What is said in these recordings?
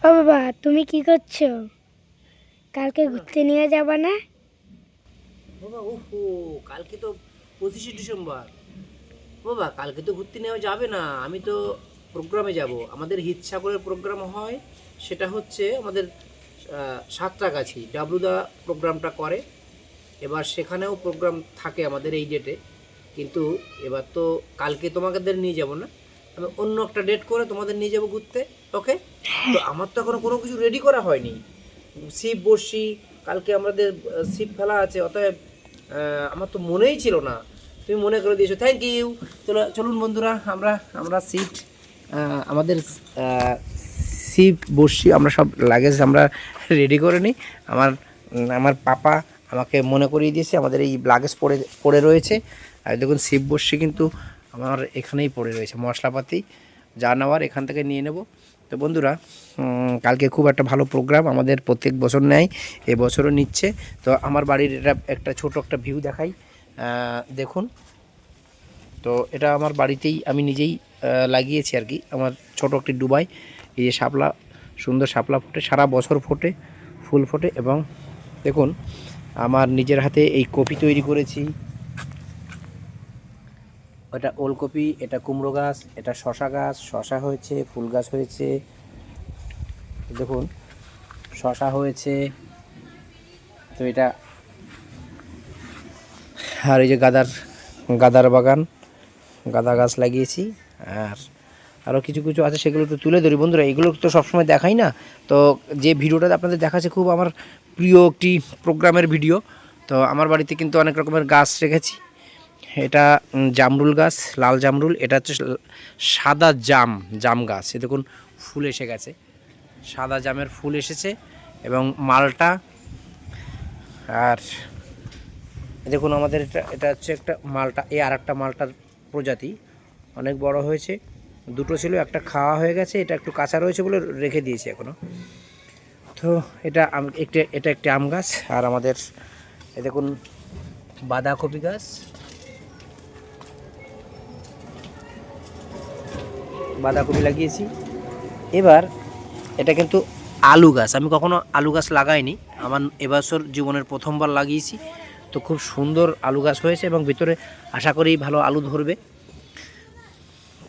ও বাবা, তুমি কি করছো? কালকে ঘুরতে নিয়ে যাবা না? বাবা ওহো, কালকে তো 25শে ডিসেম্বর। বাবা কালকে তো ঘুরতে নেওয়া যাবে না, আমি তো প্রোগ্রামে যাব। আমাদের হিতসাগরের প্রোগ্রাম হয়, সেটা হচ্ছে আমাদের সাঁতরাগাছি ডাবলুদা প্রোগ্রামটা করে। এবার সেখানেও প্রোগ্রাম থাকে আমাদের এই ডেটে, কিন্তু এবার তো কালকে তোমাদের নিয়ে যাব না, আমি অন্য একটা ডেট করে তোমাদের নিয়ে যাব ঘুরতে। ওকে? তো আমার তো এখনো কোনো কিছু রেডি করা হয়নি। ছিপ বসি, কালকে আমাদের ছিপ ফেলা আছে, অতএব আমার তো মনেই ছিল না, তুমি মনে করে দিয়েছো, থ্যাংক ইউ। চলুন বন্ধুরা, আমরা আমরা সিট আমাদের ছিপ বসি, আমরা সব লাগেজ আমরা রেডি করে নিই। আমার আমার পাপা আমাকে মনে করিয়ে দিয়েছে আমাদের এই লাগেজ পড়ে পড়ে রয়েছে। আর দেখুন ছিপ বসি কিন্তু আমার এখানেই পড়ে রয়েছে, মশলাপাতি যা নেওয়ার এখান থেকে নিয়ে নেব। তো বন্ধুরা, কালকে খুব একটা ভালো প্রোগ্রাম, আমাদের প্রত্যেক বছর নেয়, এবছরও নিচ্ছে। তো আমার বাড়ির এটা একটা ছোট একটা ভিউ দেখাই, দেখুন। তো এটা আমার বাড়িতেই আমি নিজেই লাগিয়েছি আর কি, আমার ছোট একটি ডুবাই। এই যে শাপলা, সুন্দর শাপলা ফোটে, সারা বছর ফোটে, ফুল ফোটে। এবং দেখুন আমার নিজের হাতে এই কপি তৈরি করেছি। এটা ওলকপি, এটা কুমড়ো গাছ, এটা শশা গাছ, শশা হয়েছে, ফুল গাছ হয়েছে, দেখুন শশা হয়েছে। তো এটা, আর এই যে গাদার বাগান, গাদা গাছ লাগিয়েছি। আর আরও কিছু কিছু আছে, সেগুলো তো তুলে ধরি বন্ধুরা, এগুলো তো সবসময় দেখাই না। তো যে ভিডিওটা আপনাদের দেখাচ্ছে খুব আমার প্রিয় একটি প্রোগ্রামের ভিডিও। তো আমার বাড়িতে কিন্তু অনেক রকমের গাছ রেখেছি। এটা জামরুল গাছ, লাল জামরুল। এটা হচ্ছে সাদা জাম গাছ, এ দেখুন ফুল এসে গেছে, সাদা জামের ফুল এসেছে। এবং মালটা, আর দেখুন আমাদের এটা এটা হচ্ছে একটা মালটা, এই আর একটা মালটার প্রজাতি, অনেক বড় হয়েছে। দুটো ছিল, একটা খাওয়া হয়ে গেছে, এটা একটু কাঁচা রয়েছে বলে রেখে দিয়েছি এখনও। তো এটা এটা একটি আম গাছ। আর আমাদের এ দেখুন বাঁধাকপি গাছ, বাঁধাকপি লাগিয়েছি। এবার এটা কিন্তু আলু গাছ, আমি কখনো আলু গাছ লাগাইনি, আমার এবছর জীবনের প্রথমবার লাগিয়েছি। তো খুব সুন্দর আলু গাছ হয়েছে এবং ভিতরে আশা করি ভালো আলু ধরবে।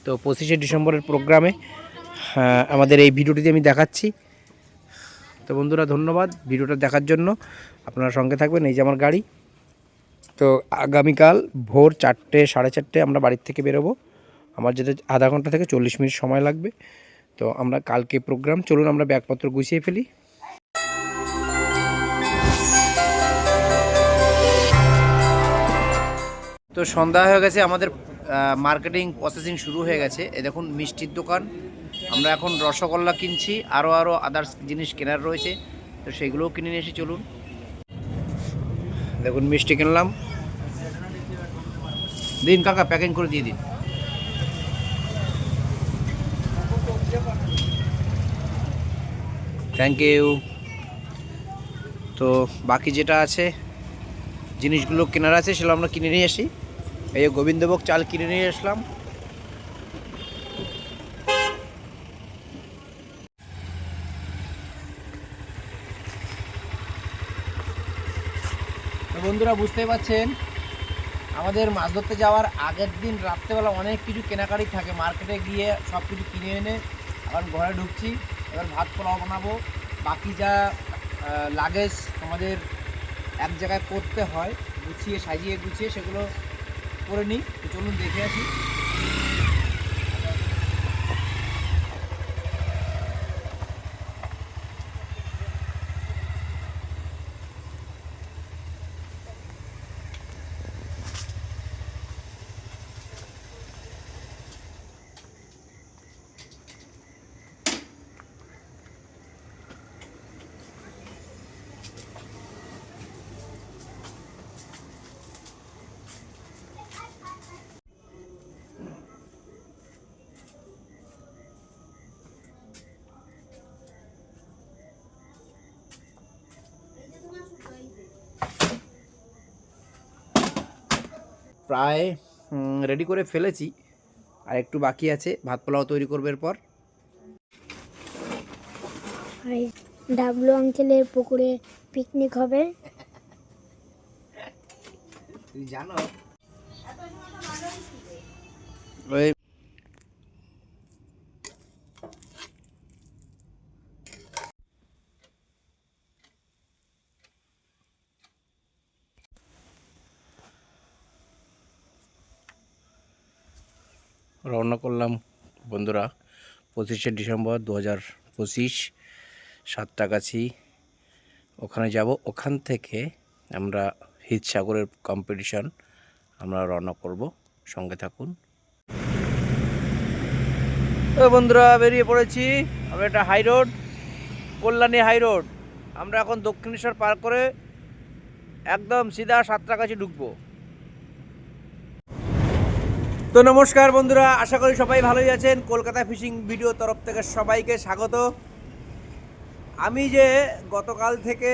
তো 25শে ডিসেম্বরের প্রোগ্রামে আমাদের এই ভিডিওটিতে আমি দেখাচ্ছি। তো বন্ধুরা ধন্যবাদ ভিডিওটা দেখার জন্য, আপনারা সঙ্গে থাকবেন। এই যে আমার গাড়ি। তো আগামীকাল ভোর 4টে, 4:30 আমরা বাড়ির থেকে বেরোবো। আমার যেতে আধা ঘন্টা থেকে 40 মিনিট সময় লাগবে। তো আমরা কালকে প্রোগ্রাম, চলুন আমরা ব্যাগপত্র গুছিয়ে ফেলি। তো সন্ধ্যা হয়ে গেছে, আমাদের মার্কেটিং প্রসেসিং শুরু হয়ে গেছে। এ দেখুন মিষ্টির দোকান, আমরা এখন রসগোল্লা কিনছি, আরও আদার্স জিনিস কেনার রয়েছে, তো সেগুলোও কিনে নিয়ে এসে চলুন। দেখুন মিষ্টি কিনলাম, দিন কাকা প্যাকিং করে দিয়ে দিন। Thank you. তো বাকি যেটা আছে জিনিসগুলো কেনার আছে, সেগুলো আমরা কিনে নিয়ে আসি। এই যে গোবিন্দভোগ চাল কিনে নিয়ে আসলাম। তো বন্ধুরা বুঝতেই পারছেন, আমাদের মাছ ধরতে যাওয়ার আগের দিন রাত্রেবেলা অনেক কিছু কেনাকাটি থাকে, মার্কেটে গিয়ে সব কিছু কিনে এনে এখন ঘরে ঢুকছি। এবার ভাত পোলাও বানাবো, বাকি যা লাগেজ আমাদের এক জায়গায় করতে হয়, গুছিয়ে সাজিয়ে গুছিয়ে সেগুলো করে নিই। তো চলুন দেখে আসি। প্রায় রেডি করে ফেলেছি, আর একটু বাকি আছে, ভাত পোলাও তৈরি করবে এরপর। এই ডাবলু আঙ্কেলের পুকুরে পিকনিক হবে। তুমি জানো ওই রওনা করলাম বন্ধুরা 25শে ডিসেম্বর 2025 সাতটাগাছি ওখানে যাব। ওখান থেকে আমরা হিতসাগরের কম্পিটিশন আমরা রওনা করব, সঙ্গে থাকুন। তো বন্ধুরা বেরিয়ে পড়েছি আমরা, এটা high road, Kalyani high road. আমরা এখন দক্ষিণেশ্বর পার করে একদম সিধা সাতটাগাছি ঢুকবো। তো নমস্কার বন্ধুরা, আশা করি সবাই ভালোই আছেন। কলকাতা ফিশিং ভিডিও তরফ থেকে সবাইকে স্বাগত। আমি যে গতকাল থেকে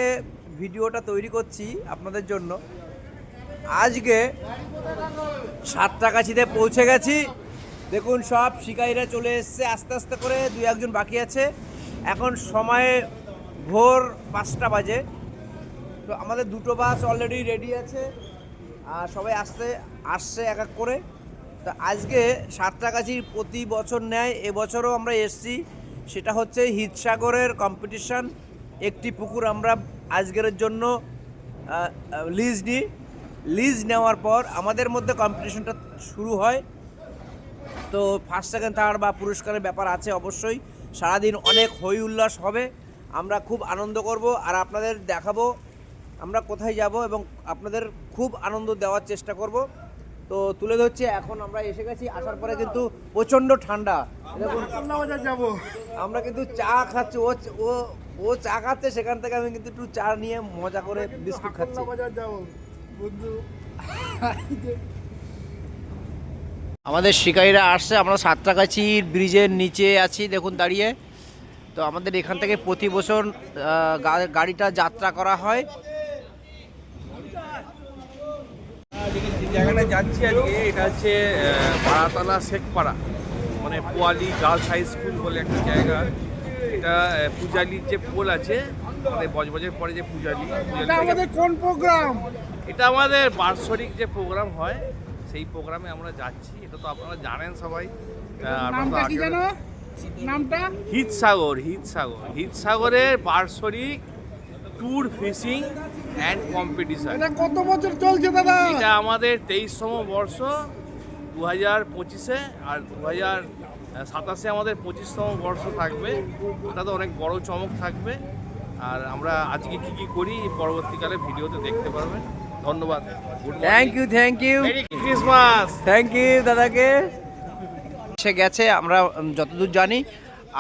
ভিডিওটা তৈরি করছি আপনাদের জন্য, আজকে সাতটাগাছিতে পৌঁছে গেছি। দেখুন সব শিকারীরা চলে এসছে আস্তে আস্তে করে, 2-1 বাকি আছে। এখন সময় ভোর 5টা বাজে। তো আমাদের 2টো বাস অলরেডি রেডি আছে আর সবাই আসছে এক এক করে। তো আজকে সাতটাগাছি প্রতি বছর নেয়, এবছরও আমরা এসছি। সেটা হচ্ছে হিতসাগরের কম্পিটিশান। একটি পুকুর আমরা আজকের জন্য লিজ নিই। লিজ নেওয়ার পর আমাদের মধ্যে কম্পিটিশনটা শুরু হয়। তো ফার্স্ট সেকেন্ড থার্ড বা পুরস্কারের ব্যাপার আছে অবশ্যই। সারাদিন অনেক হই উল্লাস হবে, আমরা খুব আনন্দ করব আর আপনাদের দেখাবো আমরা কোথায় যাব এবং আপনাদের খুব আনন্দ দেওয়ার চেষ্টা করব। তো তুলে ধরছি, এখন আমরা এসে গেছি। আসার পরে কিন্তু প্রচণ্ড ঠান্ডা। দেখুন যাবো আমরা কিন্তু চা খাচ্ছি, ও চা খাচ্ছে, সেখান থেকে আমি কিন্তু একটু চা নিয়ে মজা করে বিস্কুট খাচ্ছি। বাজার যাবো বন্ধু। আমাদের শিকারীরা আসছে, আমরা সাতটাগাছির ব্রিজের নিচে আছি দেখুন দাঁড়িয়ে। তো আমাদের এখান থেকে প্রতি বছর গাড়িটা যাত্রা করা হয়। যে জায়গাটা যাচ্ছি আজকে, এটা হচ্ছে পাড়াতলা শেখপাড়া, মানে পোয়ালি গার্লস হাই স্কুল বলে একটা জায়গা। এটা পূজালির যে পোল আছে, মানে বজবজের পরে যে পূজালি, আমাদের কোন প্রোগ্রাম? এটা আমাদের বার্ষিক যে প্রোগ্রাম হয় সেই প্রোগ্রামে আমরা যাচ্ছি। এটা তো আপনারা জানেন সবাই। নামটা কি জানো? নামটা হিতসাগরের বার্ষিক ট্যুর ফিশিং অ্যান্ড কম্পিটিশন। এটা কত বছর চলছে দাদা? এটা আমাদের 23তম বর্ষ 2025-এ, আর 2027-এ আমাদের 25তম বর্ষ থাকবে। ওটা তো অনেক বড় চমক থাকবে। আর আমরা আজকে কি কি করি পরবর্তীকালে ভিডিওতে দেখতে পারবেন। ধন্যবাদ। Thank you merry Christmas. Thank you দাদাকে। সে গেছে আমরা যতদূর জানি।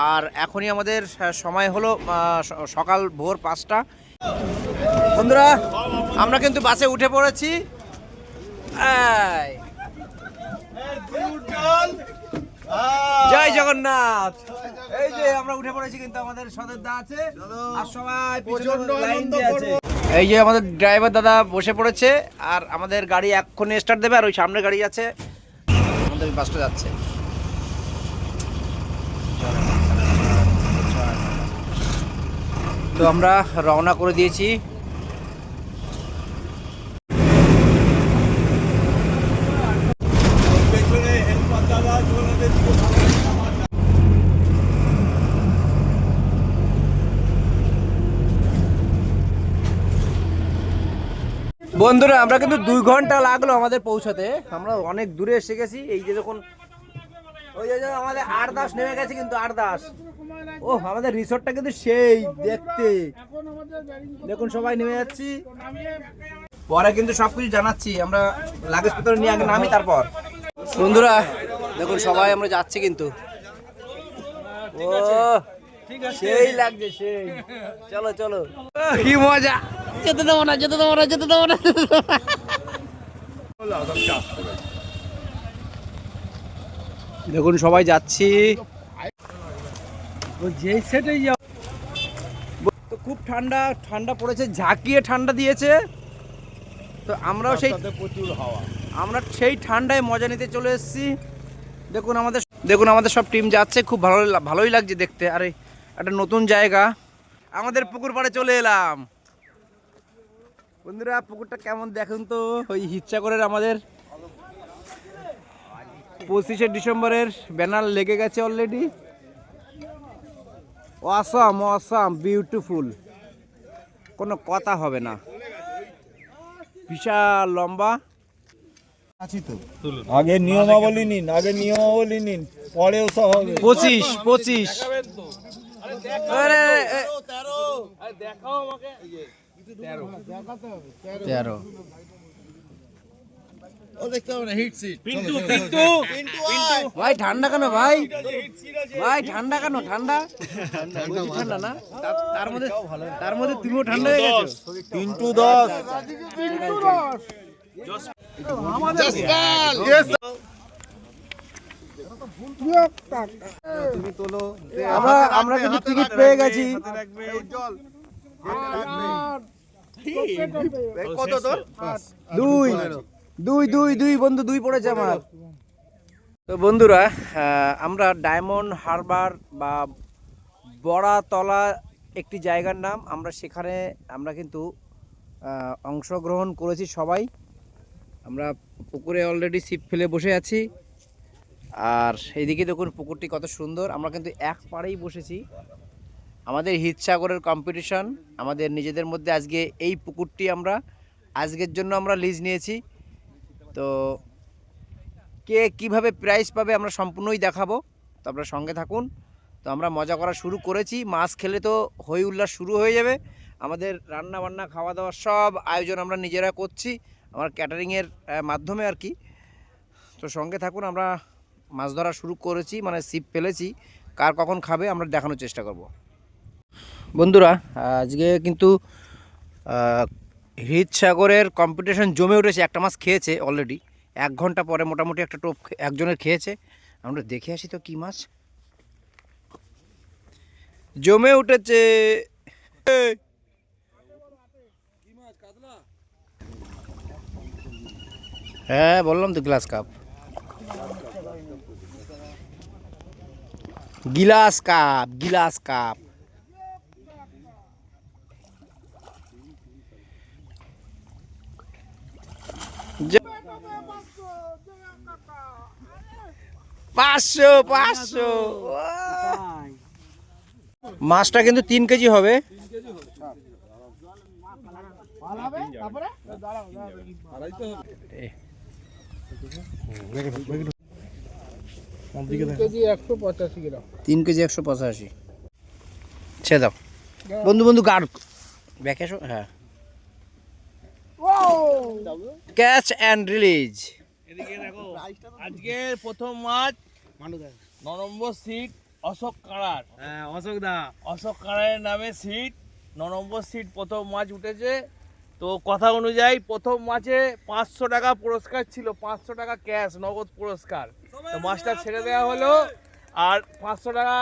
আর এখনই আমাদের সময় হলো সকাল ভোর 5টা। বন্ধুরা আমরা কিন্তু বাসে উঠে পড়েছি। জয় জগন্নাথ। এই যে আমরা উঠে পড়েছি, কিন্তু আমাদের সদরদা আছে আর সবাই পিছনে লাইন দিয়ে আছে। এই যে আমাদের ড্রাইভার দাদা বসে পড়েছে আর আমাদের গাড়ি এক্ষুনি স্টার্ট দেবে। আর ওই সামনে গাড়ি আছে, আমাদের বাসটা যাচ্ছে। তো আমরা রওনা করে দিয়েছি। বন্ধুরা আমরা কিন্তু 2 ঘন্টা লাগলো আমাদের পৌঁছাতে। আমরা অনেক দূরে এসে গেছি। এই যে দেখুন ওই যে আমাদের 8-10 নেমে গেছে, কিন্তু 8-10। ও আমাদের রিসোর্টটা কিন্তু সেই দেখতে। দেখুন সবাই নেমে যাচ্ছি, পরে কিন্তু সবকিছু জানাচ্ছি। আমরা লাগেজ পত্র নিয়ে আগে নামি, তারপর। বন্ধুরা দেখুন সবাই আমরা যাচ্ছি কিন্তু। ও সেই লাগছে, সেই। চলো চলো, কি মজা। যেতে দেবো না। দেখুন সবাই যাচ্ছি। তো খুব ঠান্ডা পড়েছে, ঝাঁকিয়ে ঠান্ডা দিয়েছে। তো আমরাও প্রচুর হাওয়া। আমরা সেই ঠান্ডায় মজা নিতে চলে এসেছি। দেখুন আমাদের সব টিম যাচ্ছে, খুব ভালোই লাগছে দেখতে। আরে একটা নতুন জায়গা, আমাদের পুকুর পাড়ে চলে এলাম। বন্ধুরা পুকুরটা কেমন দেখুন তো, ওই হিচ্ছাকরের আমাদের 25শে ডিসেম্বরের ব্যানার লেগে গেছে অলরেডি। অসাম অসাম বিউটিফুল, কোনো কথা হবে না, বিশাল লম্বা। আগে নিয়মাবলী নিন, পরে ওসব হবে। 25 আরে দেখাও আমাকে 13 ভাই ঠান্ডা কেন ভাই? ঠান্ডা কেন? ঠান্ডা ঠান্ডা না, তার মধ্যে তুমিও ঠান্ডা হয়ে গেছো। পিন্টু 10 আমরা কিন্তু টিকিট পেয়ে গেছি। কত তোর? দুই বন্ধু, 2 পড়েছে আমার। তো বন্ধুরা আমরা ডায়মন্ড হারবার বা বড়াতলা একটি জায়গার নাম, আমরা সেখানে আমরা কিন্তু অংশগ্রহণ করেছি সবাই। আমরা পুকুরে অলরেডি ছিপ ফেলে বসে আছি, আর এইদিকে দেখুন পুকুরটি কত সুন্দর। আমরা কিন্তু এক পাড়েই বসেছি। আমাদের হিতসাগরের কম্পিটিশন, আমাদের নিজেদের মধ্যে আজকে এই পুকুরটি আমরা আজকের জন্য আমরা লিজ নিয়েছি। তো কে কিভাবে প্রাইজ পাবে আমরা সম্পূর্ণই দেখাবো, তো আপনারা সঙ্গে থাকুন। তো আমরা মজা করা শুরু করেছি, মাছ খেলে তো হই উল্লাস শুরু হয়ে যাবে। আমাদের রান্না বান্না খাওয়া দাওয়া সব আয়োজন আমরা নিজেরা করছি, আমার ক্যাটারিংয়ের মাধ্যমে আর কি। তো সঙ্গে থাকুন, আমরা মাছ ধরা শুরু করেছি, মানে ছিপ ফেলেছি, কার কখন খাবে আমরা দেখানোর চেষ্টা করব। বন্ধুরা আজকে কিন্তু হিতসাগরের কম্পিটিশন জমে উঠেছে। একটা মাছ খেয়েছে অলরেডি, 1 ঘন্টা পরে মোটামুটি একটা টোপ একজনের খেয়েছে। আমরা দেখে আসি তো কি মাছ জমে উঠেছে। হ্যাঁ বললাম তো গ্লাস কাপ, গিলাস কাপ। পাঁচশো মাছটা কিন্তু 3 কেজি হবে। কেজি 185 গ্রাম। 3 কেজি 185। ছে দাও বন্ধু গাড় ব্যাকে এসো। হ্যাঁ ক্যাচ অ্যান্ড রিলিজ। এদিকে দেখো, আজকে প্রথম মাছ 9 নম্বর সিট অশোক কাড়ার। হ্যাঁ অশোক কাড়ারের নামে সিট 9 নম্বর সিট প্রথম মাছ উঠেছে। তো কথা অনুযায়ী প্রথম মাছে 500 টাকা পুরস্কার ছিল, 500 টাকা ক্যাশ নগদ পুরস্কার। তো মাছটা ছেড়ে দেওয়া হলো, আর 500 টাকা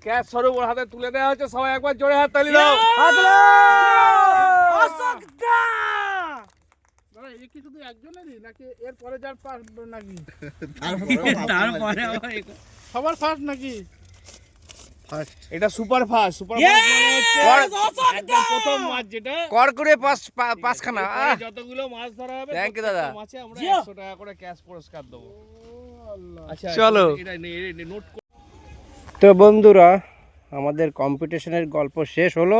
ক্যাশ স্বরূপ ওর হাতে তুলে দেওয়া হচ্ছে। সবাই একবার জোরে হাত তালি দাও। দাদা এই কি শুধু একজনেরই নাকি এর পরে যার পাস নাকি? তারপরে সবার ফার্স্ট নাকি? এটা সুপার ফাস্ট মানে হচ্ছে একদম প্রথম মাছ, যেটা কর করে পাঁচখানা। যতগুলো মাছ ধরা হবে থ্যাংক ইউ দাদা। মাছে আমরা 100 টাকা করে ক্যাশ পুরস্কার দেবো। আচ্ছা চলো। এটা নোট। তো বন্ধুরা আমাদের কম্পিটিশনের গল্প শেষ হলো,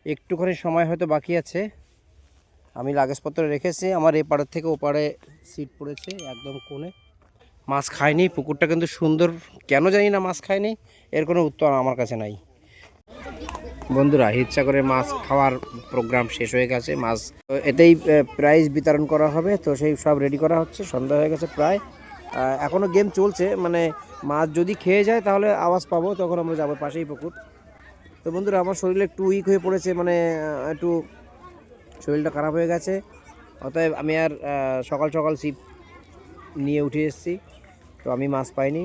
একটুখানি সময় হয়তো বাকি আছে। আমি লাগেজপত্র রেখেছি, আমার এই পাড়ের থেকে ও পাড়ে সিট পড়েছে একদম কোণে। মাছ খায়নি, পুকুরটা কিন্তু সুন্দর, কেন জানি না মাছ খায়নি, এর কোনো উত্তর আমার কাছে নাই। বন্ধুরা হিতসাগরের মাছ খাওয়ার প্রোগ্রাম শেষ হয়ে গেছে, মাছ এতেই প্রাইজ বিতরণ করা হবে। তো সেই সব রেডি করা হচ্ছে, সন্ধ্যা হয়ে গেছে প্রায়, এখনও গেম চলছে। মানে মাছ যদি খেয়ে যায় তাহলে আওয়াজ পাবো, তখন আমরা যাবো, পাশেই পুকুর। তো বন্ধুরা আমার শরীরে একটু উইক হয়ে পড়েছে, মানে একটু শরীরটা খারাপ হয়ে গেছে, অতএব আমি আর সকাল সকাল ছিপ নিয়ে উঠে এসেছি। তো আমি মাছ পাইনি।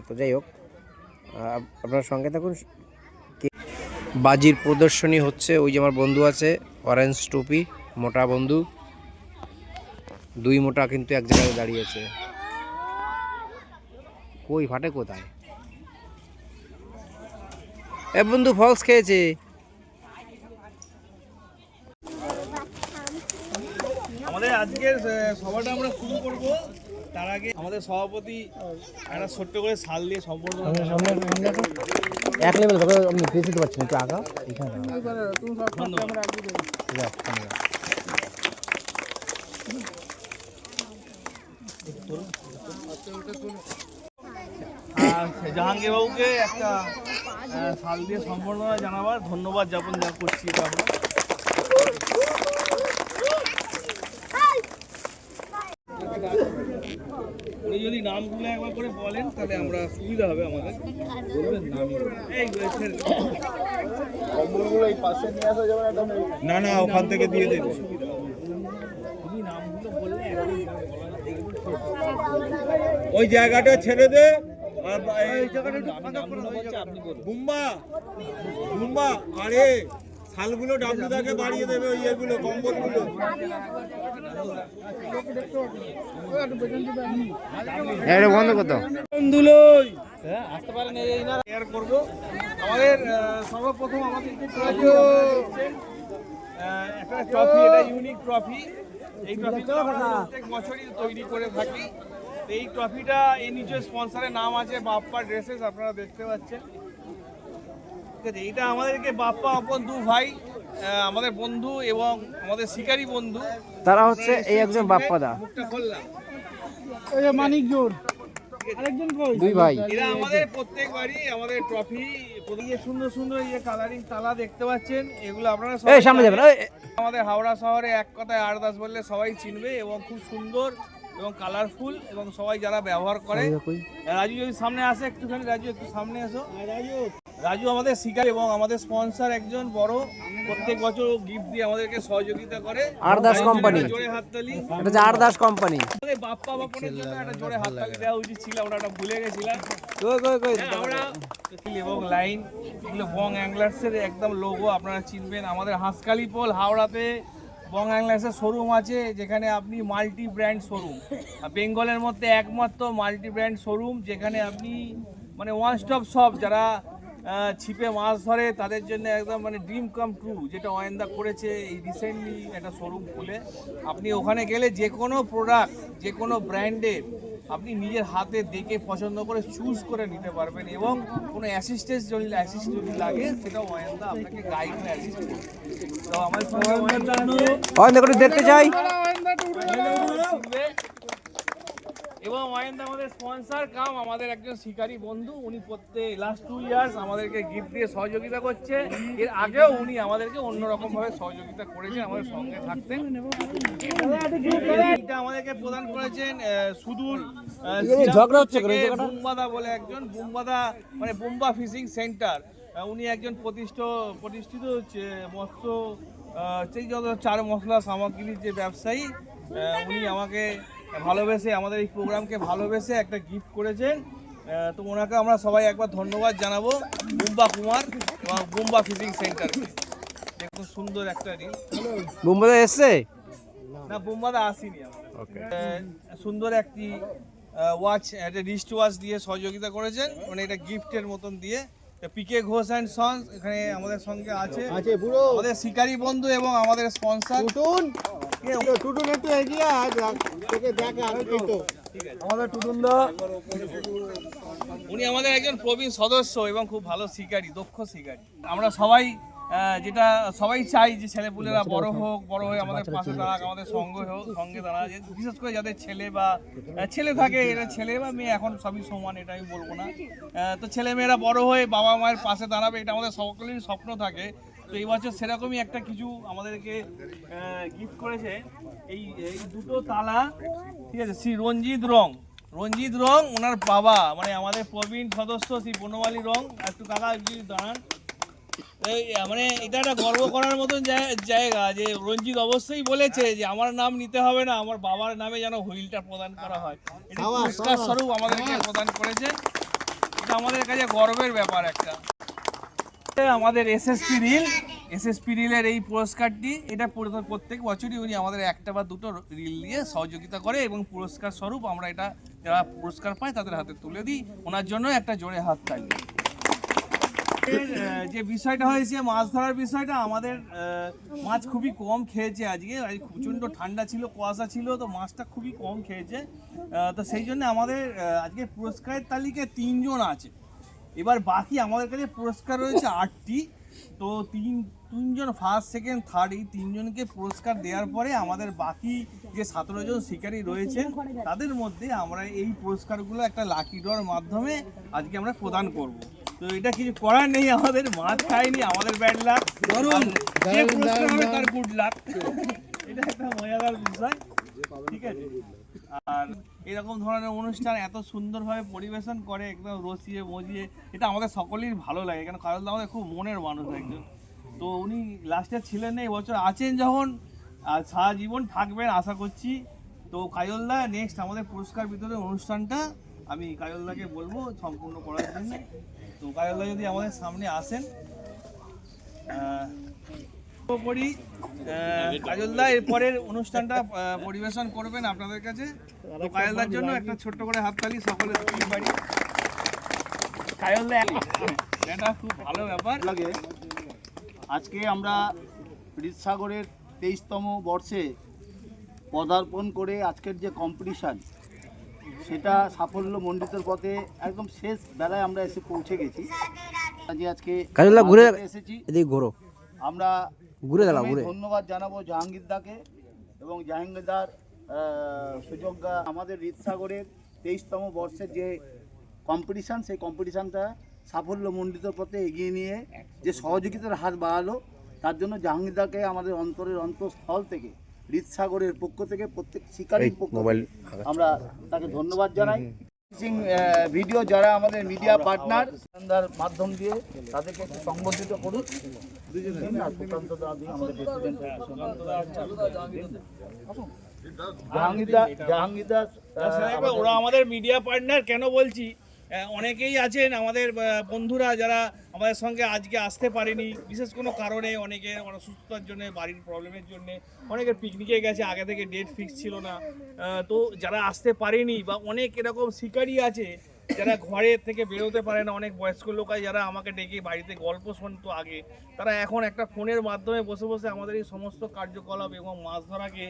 তো যাই হোক, আপনার সঙ্গে থাকুন। বাজির প্রদর্শনী হচ্ছে, ওই যে আমার বন্ধু আছে অরেঞ্জ টুপি, মোটা বন্ধু, 2 মোটা কিন্তু এক জায়গায় দাঁড়িয়েছে। কই ফাটে কোথায়? এ বন্ধু ফলস খেয়েছে। আমাদের আজকের সভাটা আমরা শুরু করব, তার আগে আমাদের সভাপতি একটা ছোট্ট করে শাল দিয়ে সম্পর্ক এক লেভেল তবে আমি ফেস দিতে পারছি না, একটু আগা এখানে তুমি সব ক্যামেরা আগে দেবে। জাহাঙ্গীর বাবুকে একটা শাল দিয়ে সম্বর্ধনা জানাবার ধন্যবাদ জ্ঞাপন করছি এটা আমরা। উনি যদি নামগুলো একবার করে বলেন তাহলে আমরা সুবিধা হবে আমাদের। এই না না ওখান থেকে দিয়ে দেবে। উনি নামগুলো বললে ওই জায়গাটা ছেড়ে দে। আর এই জায়গাটা বুম্বা বুম্বা আরে শালগুলো ডাবলুদাকে বাড়িয়ে দেবে, ওই এগুলো কম্বলগুলো। বন্ধ করতো আসতে পারেন এই না শেয়ার করবো। আমাদের সর্বপ্রথম আমাদের যে একটা ট্রফি, এটা ইউনিক ট্রফি। এই ট্রফিটা প্রত্যেক বছরই তৈরি করে থাকি। এই ট্রফিটা এই নিচে স্পন্সরের নাম আছে বাপ্পা ড্রেসেস, আপনারা দেখতে পাচ্ছেন। ঠিক আছে, এইটা আমাদেরকে বাপ্পা আপন দু ভাই, আমাদের বন্ধু এবং আমাদের শিকারী বন্ধু, তারা হচ্ছে এই একজন বাপ্পাদা, মুখটা খুললাম, এই যে মানিক জোর আরেকজন কই? দুই ভাই। এরা আমাদের প্রত্যেকবারই আমাদের ট্রফি সুন্দর সুন্দর এই যে কালারিং তালা দেখতে পাচ্ছেন, এগুলো আপনারা সবাই সামনে যাবেন। আমাদের হাওড়া শহরে এক কথায় আরদাস বললে সবাই চিনবে এবং খুব সুন্দর এবং কালারফুল এবং সবাই যারা ব্যবহার করে। রাজু যদি সামনে আসে একটুখানি, রাজু একটু সামনে এসো। রাজু আমাদের শিকার এবং আমাদের স্পন্সর একজন বড়, প্রত্যেক বছর গিফট দিয়ে আমাদেরকে সহযোগিতা করে। আরদাস কোম্পানি, জোরে হাততালি। এটা হচ্ছে আরদাস কোম্পানি। আমাদের বাপ্পা বাপনের জন্য একটা জোরে হাততালি দেওয়া উচিত ছিল, আমরা ওটা ভুলে গেছিলাম। আমরা এবং লাইন এগুলো বং অ্যাংলার্সের একদম লোগো, আপনারা চিনবেন। আমাদের হাঁসখালি পোল হাওড়াতে বং অ্যাংলার্সের শোরুম আছে, যেখানে আপনি মাল্টি ব্র্যান্ড শোরুম, বেঙ্গলের মধ্যে একমাত্র মাল্টি ব্র্যান্ড শোরুম, যেখানে আপনি মানে ওয়ান স্টপ শপ, যারা ছিপে মাছ ধরে তাদের জন্য একদম মানে ড্রিম কাম ট্রু, যেটা অয়েন্দা করেছে এই রিসেন্টলি একটা শোরুম খুলে। আপনি ওখানে গেলে যে কোনো প্রোডাক্ট, যে কোনো ব্র্যান্ডের আপনি নিজের হাতে দেখে পছন্দ করে চুজ করে নিতে পারবেন এবং কোনো অ্যাসিস্ট্যান্স যদি লাগে সেটাও অয়েন্দা আপনাকে গাইড করে অ্যাসিস্ট করবে। তো আমার দেখতে চাই এবং অয়েন্দা আমাদের স্পন্সর কাম আমাদের একজন শিকারী বন্ধু, উনি প্রত্যেক লাস্ট 2 ইয়ার্স আমাদেরকে গিফট দিয়ে সহযোগিতা করছে। এর আগেও উনি আমাদেরকে অন্যরকম ভাবে সহযোগিতা করেছেন, আমাদের সঙ্গে থাকতেন। এটা আমাদেরকে প্রদান করেছেন সুদূর ঝগড়া হচ্ছে বুম্বাদা বলে একজন, বুম্বাদা মানে বুম্বা ফিশিং সেন্টার। উনি একজন প্রতিষ্ঠিত মৎস্য সেই যত চার মশলা সামগ্রীর যে ব্যবসায়ী, উনি আমাকে ভালোবেসে আমাদের এই প্রোগ্রামকে ভালোবেসে একটা গিফট করেছেন। তো ওনাকে আমরা সবাই একবার ধন্যবাদ জানাবো, বুম্বা কুমার এবং বুম্বা ফিশিং সেন্টারকে। দেখুন সুন্দর একটা রিল। বুম্বাদা এসছে না, বুম্বাদা আসেনি। সুন্দর একটি ওয়াচ, একটা রিস্ট ওয়াচ দিয়ে সহযোগিতা করেছেন, মানে এটা গিফটের মতন দিয়ে। পিকে ঘোষ অ্যান্ড সন্স এখানে আমাদের সঙ্গে আছে, আমাদের শিকারী বন্ধু এবং আমাদের স্পন্সর আমাদের টুটুনদা, উনি আমাদের একজন প্রবীণ সদস্য এবং খুব ভালো শিকারী, দক্ষ শিকারী। আমরা সবাই যেটা সবাই চাই যে ছেলেপুলেরা বড় হয়ে আমাদের পাশে দাঁড়াক, আমাদের সঙ্গে দাঁড়াক। বিশেষ করে যাদের ছেলে থাকে, এটা ছেলে বা মেয়ে এখন সবই সমান, এটা আমি বলবো না। তো ছেলেমেয়েরা বড় হয়ে বাবা মায়ের পাশে দাঁড়াবে, এটা আমাদের সকলেরই স্বপ্ন থাকে। তো এই বছর সেরকমই একটা কিছু আমাদেরকে গিফট করেছে, এই দুটো তালা। ঠিক আছে, শ্রী রঞ্জিত রং ওনার বাবা মানে আমাদের প্রবীণ সদস্য শ্রী বনমালী রং। একটু কাকা যদি দাঁড়ান, মানে এটা একটা গর্ব করার মতন জায়গা যে রঞ্জিত অবশ্যই বলেছে যে আমার নাম নিতে হবে না, আমার বাবার নামে যেন হুইলটা প্রদান করা হয়। এটা পুরস্কার স্বরূপ আমাদেরকে প্রদান করেছে, এটা আমাদের কাছে গর্বের ব্যাপার একটা। আমাদের এসএসপি রিলের এই পুরস্কারটি, এটা প্রত্যেক বছরই উনি আমাদের একটা বা দুটো রিল দিয়ে সহযোগিতা করে এবং পুরস্কার স্বরূপ আমরা এটা যারা পুরস্কার পায় তাদের হাতে তুলে দিই। ওনার জন্য একটা জোরে হাততালি। আজকের যে বিষয়টা হয়েছে মাছ ধরার বিষয়টা, আমাদের মাছ খুবই কম খেয়েছে আজকে। প্রচণ্ড ঠান্ডা ছিল, কুয়াশা ছিল, তো মাছটা খুবই কম খেয়েছে। তো সেই জন্য আমাদের আজকে পুরস্কারের তালিকায় 3 জন আছে। এবার বাকি আমাদের কাছে পুরস্কার রয়েছে 8টি। তো তিনজন ফার্স্ট সেকেন্ড থার্ড এই 3 জনকে পুরস্কার দেওয়ার পরে আমাদের বাকি যে 17 জন শিকারী রয়েছেন তাদের মধ্যে আমরা এই পুরস্কারগুলো একটা লাকি ড্রর মাধ্যমে আজকে আমরা প্রদান করব। তো এটা কিছু করার নেই, আমাদের মাছ খায়নি, আমাদের ব্যাড লাক, যে পুরস্কার হবে তার গুড লাক। এটা একটা মজাদার বিষয়, ঠিক আছে। আর এরকম ধরনের অনুষ্ঠান এত সুন্দরভাবে পরিবেশন করে, একদম রসিয়ে মজিয়ে, এটা আমাদের সকলেরই ভালো লাগে। কেন কাজল দা আমাদের খুব মনের মানুষ একজন। তো উনি লাস্টে ছিলেন না, এবছর আছেন যখন, আর সারা জীবন থাকবেন আশা করছি। তো কাজলদা নেক্সট আমাদের পুরস্কার বিতরণের অনুষ্ঠানটা আমি কাজলদাকে বলবো সম্পূর্ণ করার জন্য। তো কাজলদা যদি আমাদের সামনে আসেন, করি কাজলদা এরপরের অনুষ্ঠানটা পরিবেশন করবেন আপনাদের কাছে। তো কাজলদার জন্য একটা ছোট্ট করে হাততালি সকলে বাড়ি। কাজলদা এটা খুব ভালো ব্যাপার লাগে। আজকে আমরা হৃদসাগরের 23তম বর্ষে পদার্পণ করে আজকের যে কম্পিটিশান সেটা সাফল্য মণ্ডিত পথে একদম শেষ বেলায় আমরা এসে পৌঁছে গেছি। আজকে ঘুরে এসেছি, ঘোরো আমরা ঘুরে দাঁড়াও ঘুরে ধন্যবাদ জানাবো জাহাঙ্গীর দাকে এবং জাহাঙ্গীর দার সুযোগ্যা আমাদের হৃদসাগরের 23তম বর্ষের যে কম্পিটিশান সেই কম্পিটিশানটা সাফল্য মণ্ডিত পথে এগিয়ে নিয়ে যে সহযোগিতার হাত বাড়ালো তার জন্য জাহাঙ্গীর দাকে আমাদের অন্তরের অন্তঃস্থল থেকে হৃদসাগরের পক্ষ থেকে প্রত্যেক শিকারীর পক্ষ থেকে আমরা তাকে ধন্যবাদ জানাই। ভিডিও যারা আমাদের মিডিয়া পার্টনার তার মাধ্যম দিয়ে তাদেরকে একটু সংবর্ধিত করুন। ওরা আমাদের মিডিয়া পার্টনার কেন বলছি, অনেকেই আছেন আমাদের বন্ধুরা যারা আমাদের সঙ্গে আজকে আসতে পারেনি বিশেষ কোনো কারণে, অনেকে অসুস্থতার জন্য, বাড়ির প্রবলেমের জন্য, অনেকে পিকনিকে গেছে, আগে থেকে ডেট ফিক্স ছিল না। তো যারা আসতে পারেনি বা অনেক এরকম শিকারী আছে যারা ঘরে থেকে বেরোতে পারে না, অনেক বয়স্ক লোক আছে যারা আমাকে ডেকে বাড়িতে গল্প শুনতো আগে, তারা এখন একটা ফোনের মাধ্যমে বসে বসে আমাদের এই সমস্ত কার্যকলাপ এবং মাছ ধরাকে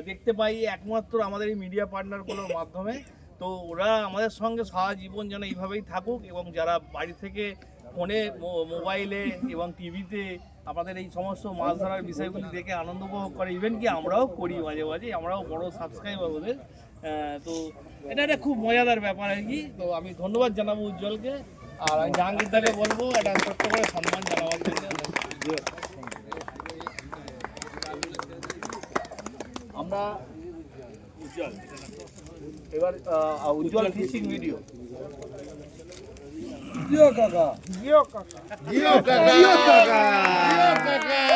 দেখতে পাই একমাত্র আমাদের এই মিডিয়া পার্টনারগুলোর মাধ্যমে। তো ওরা আমাদের সঙ্গে সারা জীবন যেন এইভাবেই থাকুক এবং যারা বাড়ি থেকে ফোনে, মোবাইলে এবং টিভিতে আমাদের এই সমস্ত মাছ ধরার বিষয়গুলি দেখে আনন্দ উপভোগ করে, ইভেন কি আমরাও করি মাঝে মাঝে, আমরাও বড় সাবস্ক্রাইবার ওদের। তো এটা একটা খুব মজাদার ব্যাপার আর কি। তো আমি ধন্যবাদ জানাবো উজ্জ্বলকে, আর আমি জাহাঙ্গীর দাকে বলবো এটা ছোট্ট করে সম্মান জানাবার জন্য। আমরা উজ্জ্বল এবার উজ্জ্বল ফিশিং ভিডিও। জিও কাকা জিও কাকা জিও কাকা জিও কাকা জিও কাকা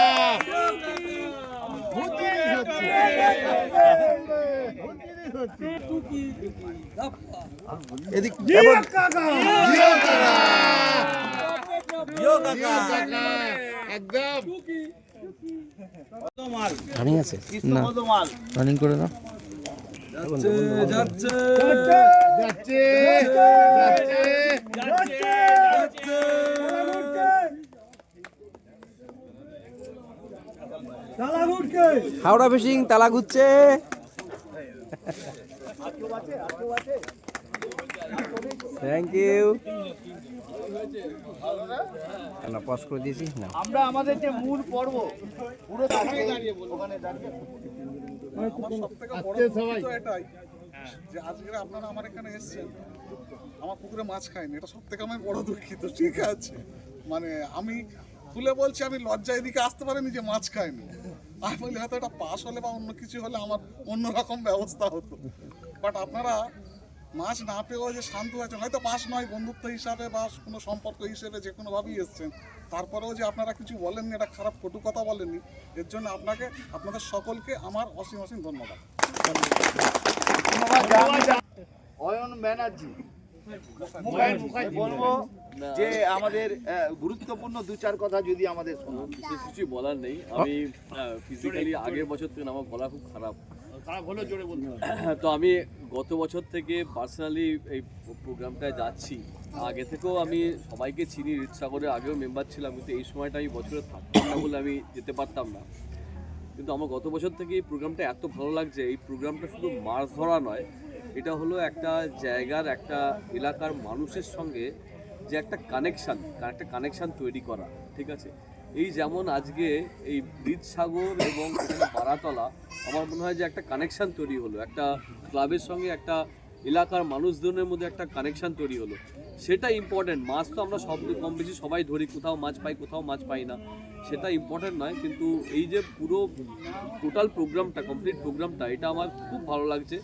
এদিক জিও কাকা জিও কাকা জিও কাকা একদম মাল রানিং আছে না, মাল রানিং করে দাও। যাচ্ছে যাচ্ছে যাচ্ছে যাচ্ছে হাওড়া ফিশিং তালা ঘুরছে। Thank you. না পজ করে দিয়েছি না। আমরা আমাদের যে মূল পর্ব পুরো ওখানে দাঁড়িয়ে সবাই এটাই যে আজকে আপনারা আমার এখানে এসেছেন, আমার পুকুরে মাছ খাইনি, এটা সব থেকে আমি বড় দুঃখিত। ঠিক আছে, মানে আমি তুলে বলছি, আমি লজ্জায় দিকে আসতে পারিনি যে মাছ খাইনি। আমি বলি হয়তো এটা পাস হলে বা অন্য কিছু হলে আমার অন্যরকম ব্যবস্থা হতো, বাট আপনারা মাছ না পেয়েও যে শান্ত হয়েছেন, হয়তো পাস নয় বন্ধুত্ব হিসাবে বা কোনো সম্পর্ক হিসেবে যে কোনোভাবেই এসছেন, তারপরেও যে আপনারা কিছু বলেননি, এটা খারাপ কটু কথা বলেননি, এর জন্য আপনাকে, আপনাদের সকলকে আমার অসীম অসীম ধন্যবাদ। অয়ন ব্যানার্জি বলবো যে আমাদের গুরুত্বপূর্ণ 2-4 কথা যদি আমাদের শোনান। বিশেষ কিছু বলার নেই। আমি ফিজিক্যালি আগের বছর থেকে আমার গলা খুব খারাপ হলো, জোরে বলতে হবে। তো আমি গত বছর থেকে পার্সোনালি এই প্রোগ্রামটায় যাচ্ছি। আগে থেকেও আমি সবাইকে চিনি, রিতসাগরে আগেও মেম্বার ছিলাম, কিন্তু এই সময়টা আমি বছরে থাকতাম না বলে আমি যেতে পারতাম না। কিন্তু আমার গত বছর থেকে এই প্রোগ্রামটা এত ভালো লাগছে। এই প্রোগ্রামটা শুধু মাছ ধরা নয়, এটা হলো একটা জায়গার, একটা এলাকার মানুষের সঙ্গে যে একটা কানেকশান তৈরি করা, ঠিক আছে? এই যেমন আজকে এই রিতসাগর এবং এখানে বারাতলা, আমার মনে হয় যে একটা কানেকশান তৈরি হলো, একটা ক্লাবের সঙ্গে একটা এলাকার মানুষজনের মধ্যে একটা কানেকশান তৈরি হলো। সেটা ইম্পর্টেন্ট। মাছ তো আমরা সব কম বেশি সবাই ধরি, কোথাও মাছ পাই কোথাও মাছ পাই না, সেটা ইম্পর্টেন্ট নয়। কিন্তু এই যে পুরো টোটাল প্রোগ্রামটা, কমপ্লিট প্রোগ্রামটা, এটা আমার খুব ভালো লাগছে।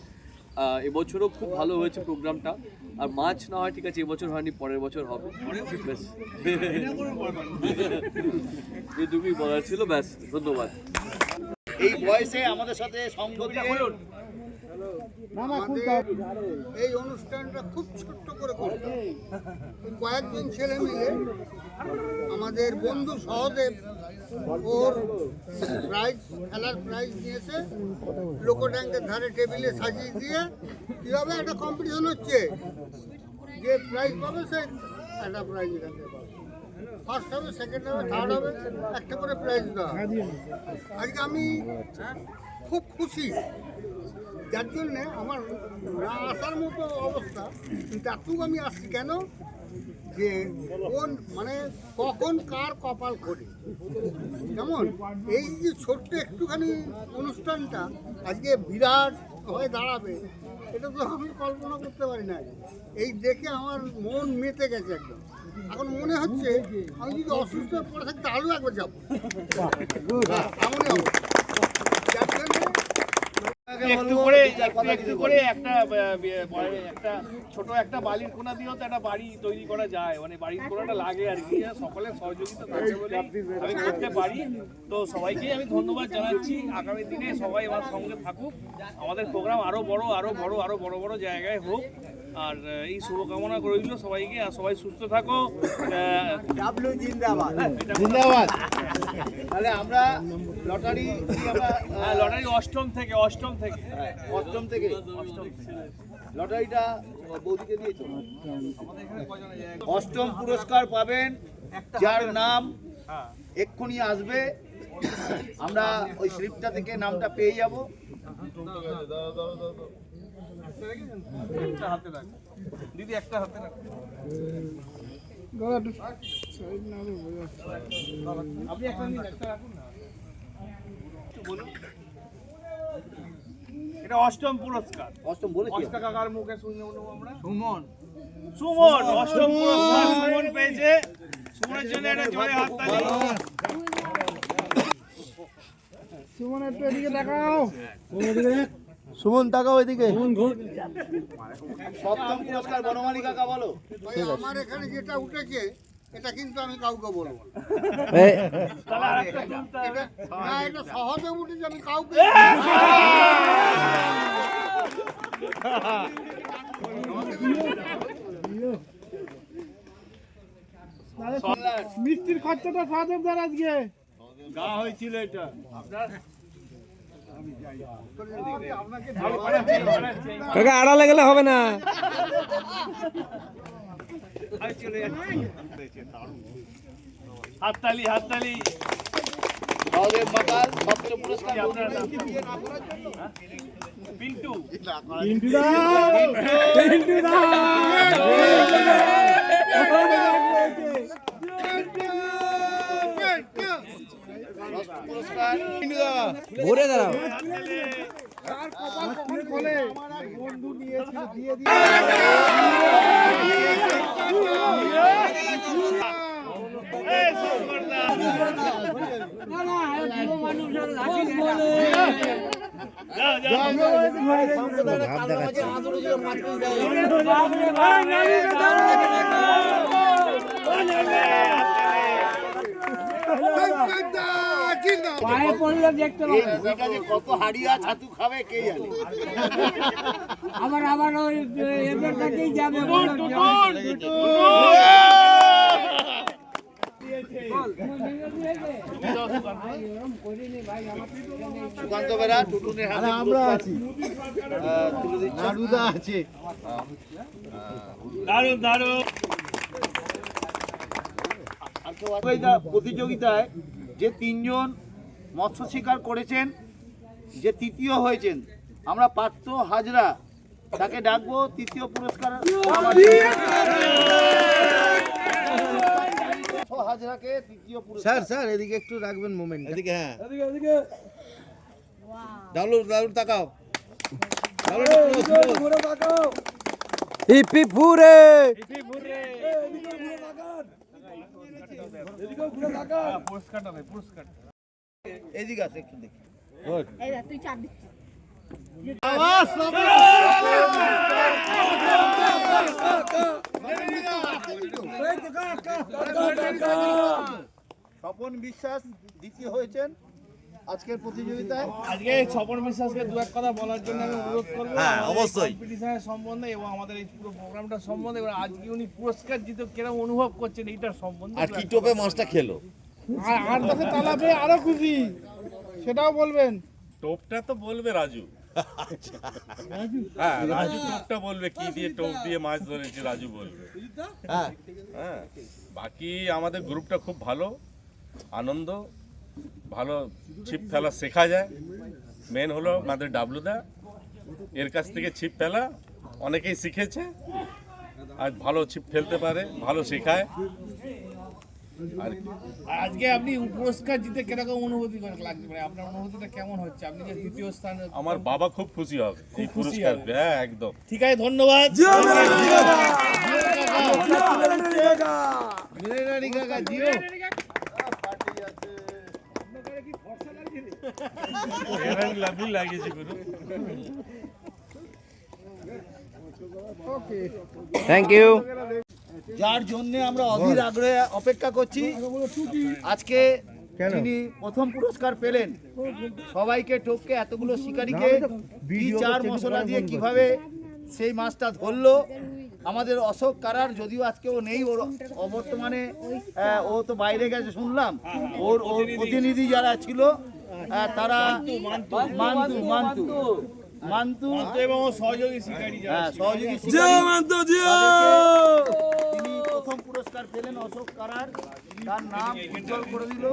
এবছরও খুব ভালো হয়েছে প্রোগ্রামটা। আর মাছ না হয় ঠিক আছে, এবছর হয়নি, পরের বছর হবে, ব্যাস। এটুকুই বলার ছিল, ব্যাস। ধন্যবাদ। এই বয়সে আমাদের সাথে সঙ্গ দিয়ে এই অনুষ্ঠানটা খুব ছোট্ট করে করতাম। কয়েকজন ছেলে মিলে আমাদের বন্ধু সহদেব ওর প্রাইজ, খেলার প্রাইজ নিয়েছে, লোকো ট্যাঙ্কের ধারে টেবিলে সাজিয়ে দিয়ে কীভাবে একটা কম্পিটিশন হচ্ছে, যে প্রাইজ পাবে সে একটা প্রাইজ এখানে পাবে। ফার্স্ট হবে, সেকেন্ড হবে, থার্ড হবে, একটা করে প্রাইজ দেওয়া। আজকে আমি খুব খুশি, যার জন্যে আমার না আসার মতো অবস্থা, কিন্তু এতটুকু আমি আসছি কেন, যে কোন মানে কখন কার কপাল খোলে। যেমন এই যে ছোট্ট একটুখানি অনুষ্ঠানটা আজকে বিরাট হয়ে দাঁড়াবে, এটা তো আমি কল্পনা করতে পারি না। এই দেখে আমার মন মেতে গেছে একদম। এখন মনে হচ্ছে আমি যদি অসুস্থ পড়ে থাকি তাহলেও একবার যাবো, এমনই হবে। যার জন্য একটু করে একটা ছোট একটা বালির কোনা দিয়েও তো একটা বাড়ি তৈরি করা যায়, মানে বাড়ির কোনাটা লাগে আর কি। সকলের সহযোগিতা থাকে বলে আমি করতে পারি। তো সবাইকেই আমি ধন্যবাদ জানাচ্ছি। আগামী দিনে সবাই আমার সঙ্গে থাকুক, আমাদের প্রোগ্রাম আরো বড় জায়গায় হোক। আর এই শুভকামনা রইল সবাইকে। আর সবাই সুস্থ থাকো। জিন্দাবাদ। তাহলে আমরা লটারি অষ্টম থেকে লটারিটা বৌদিকে দিয়েছো। অষ্টম পুরস্কার পাবেন যার নাম এক্ষুনি আসবে, আমরা ওই স্লিপটা থেকে নামটা পেয়ে যাব। দিদি একটা হাতে রাখ। আপনি একটা নিন, একটা রাখুন না। বলুন, এটা অষ্টম পুরস্কার। অষ্টম বলেছি, অষ্টম কাকার মুখে শুনে নেবো আমরা। সুমন অষ্টম পুরস্কার সুমন পেয়েছে। সুমনের জন্য একটা জোরে হাততালি। সুমন একটু এদিকে দেখাও। সুমন তাকাও এদিকে। সপ্তম পুরস্কার বনমালী কাকা বলো। আমার এখানে যেটা উঠেছে এটা কিন্তু আমি কাউকে বলবো না। এটা সহজে উঠেছে, আমি কাউকে মিষ্টির খরচাটা সহদেব দার আজকে গা হয়েছিল এটা আপনার। কাকা আড়ালে গেলে হবে না। হাততালি সহদেব মাতাল সপ্তম পুরস্কার পিন্টু ভরে দাঁড়াও। বন্ধু নিয়েছে দিয়ে কত হাড়িয়া ছাতু খাবে কে জানে। আবার ওই এদেরটাকেই যাবে। সুকান্ত বেরা টুটুনের হাতে আমরা আছি, তুলে দিচ্ছি। দারুণ প্রতিযোগিতায় যে 3 জন মৎস্য শিকার করেছেন, যে তৃতীয় হয়েছেন, আমরা পাত্র হাজরা তাকে ডাকবো তৃতীয় পুরস্কার। হাজরাকে তৃতীয় পুরস্কার। স্যার এদিকে একটু রাখবেন মোমেন্ট, এদিকে হ্যাঁ, এদিকে ডাবলু তাকাও, হিপি ফুরে এদিকে আছে একটু দেখি। স্বপন বিশ্বাস দ্বিতীয় হয়েছেন আজকের প্রতিযোগিতায়। আজকে স্বপন বিশ্বাসকে দু এক কথা বলার জন্য আমি অনুরোধ করবো। হ্যাঁ, অবশ্যই। কম্পিটিশনের সম্বন্ধে এবং আমাদের এই পুরো প্রোগ্রামটা সম্বন্ধে, এবার আজকে উনি পুরস্কার জিতে কিরকম অনুভব করছেন এইটার সম্বন্ধে। আর কি টোপে মাছটা খেলো, আর কাছে তালাবে আরো খুশি, সেটাও বলবেন। টোপটা তো বলবে রাজু। হ্যাঁ, রাজু টোপটা বলবে, কি দিয়ে টোপ দিয়ে মাছ ধরেছে রাজু বলবে। হ্যাঁ হ্যাঁ, বাকি আমাদের গ্রুপটা খুব ভালো, আনন্দ, ভালো ছিপ ফেলা শেখা যায়। মেন হলো আমাদের ডাবলুদা, এর কাছ থেকে ছিপ ফেলা অনেকেই শিখেছে, আর ভালো ছিপ ফেলতে পারে, ভালো শেখায়। আর আজকে আপনি পুরস্কার জিতে কিরকম অনুভূতি করে লাগছে, মানে আপনার অনুভূতিটা কেমন হচ্ছে? আপনি যে তৃতীয় স্থান, আমার বাবা খুব খুশি হবে এই পুরস্কার। হ্যাঁ একদম ঠিক আছে, ধন্যবাদ। লাগিয়েছে গুরু। Thank you. যার জন্য আমরা অধীর আগ্রহে অপেক্ষা করছি, আজকে যিনি প্রথম পুরস্কার পেলেন, সবাইকে টোপকে এতগুলো শিকারীকে কি চার মশলা দিয়ে কিভাবে সেই মাছটা ধরলো আমাদের অশোক কারার, যদিও আজকে ও নেই, ওর অবর্তমানে ও তো বাইরে গেছে শুনলাম, ওর প্রতিনিধি যারা ছিল তারা মান্তু এবং সহযোগী শিকারী যারা ছিল। সহযোগী তিনি প্রথম পুরস্কার পেলেন অশোক কারার, তার নাম উজ্জ্বল করে দিল।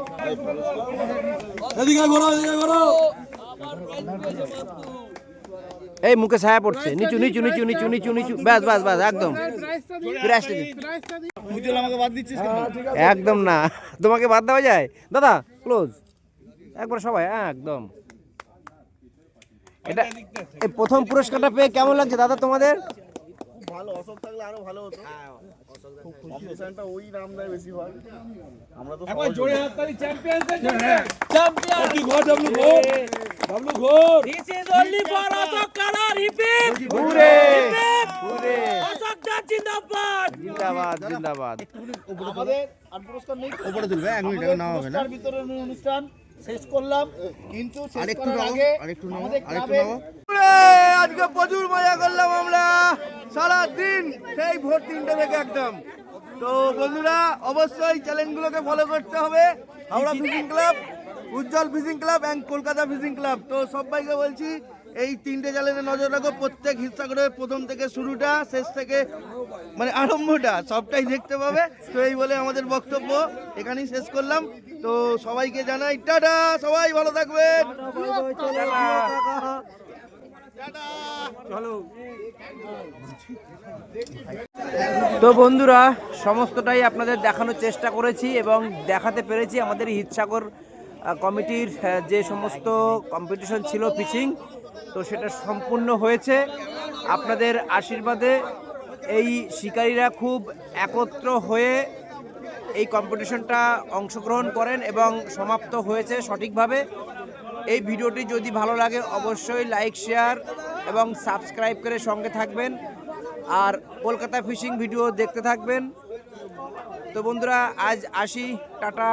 এই মুখে ছায়া পড়ছে, নিচু নিচু নিচু নিচু নিচু নিচু, ব্যাস ব্যাস ব্যাস, একদম উজ্জ্বল আমাকে বাদ দিচ্ছিস কেন? একদম না, তোমাকে বাদ দেওয়া যায় দাদা? ক্লোজ একবার সবাই, একদম। এটা এই প্রথম পুরস্কারটা পেয়ে কেমন লাগছে দাদা তোমাদের? ভালো, অশোক থাকলে আরো ভালো হতো। কম্পিটিশনটা ওই নাম দেয় বেশিরভাগ, আমরা তো একবার জোরে হাততালি চ্যাম্পিয়নদের জন্য। This is only for Ashok Karar. Hip hip হুরে হুরে, Ashok দা জিন্দাবাদ জিন্দাবাদ জিন্দাবাদ। আমাদের আর পুরস্কার নেই, উপরে তুলবে, 1 মিনিট এখন নাও হবে না। পুরস্কার বিতরণের অনুষ্ঠান শেষ করলাম, কিন্তু শেষ করার আগে আমাদের ক্লাবের আজকে প্রচুর মজা করলাম আমরা সারা দিন, সেই ভোর 3টে থেকে একদম। তো বন্ধুরা, অবশ্যই চ্যানেলগুলোকে ফলো করতে হবে, Howrah fishing club, Ujjwal fishing club and Kolkata fishing club. তো সবাইকে বলছি এই 3টে চ্যানেলে নজর রাখো, প্রত্যেক হিসাবে প্রথম থেকে শুরুটা, শেষ থেকে মানে আরম্ভটা সবটাই দেখতে পাবে। তো এই বলে আমাদের বক্তব্য এখানেই শেষ করলাম। তো সবাইকে জানাই টাটা, সবাই ভালো থাকবেন। তো বন্ধুরা, সমস্তটাই আপনাদের দেখানোর চেষ্টা করেছি এবং দেখাতে পেরেছি আমাদের হিতসাগর কমিটির যে সমস্ত কম্পিটিশন ছিল ফিশিং, তো সেটা সম্পূর্ণ হয়েছে আপনাদের আশীর্বাদে। এই শিকারীরা খুব একত্র হয়ে এই কম্পিটিশনটা অংশগ্রহণ করেন এবং সমাপ্ত হয়েছে সঠিকভাবে। এই ভিডিওটি যদি ভালো লাগে অবশ্যই লাইক, শেয়ার এবং সাবস্ক্রাইব করে সঙ্গে থাকবেন, আর কলকাতা ফিশিং ভিডিও দেখতে থাকবেন। তো বন্ধুরা, আজ আসি, টাটা।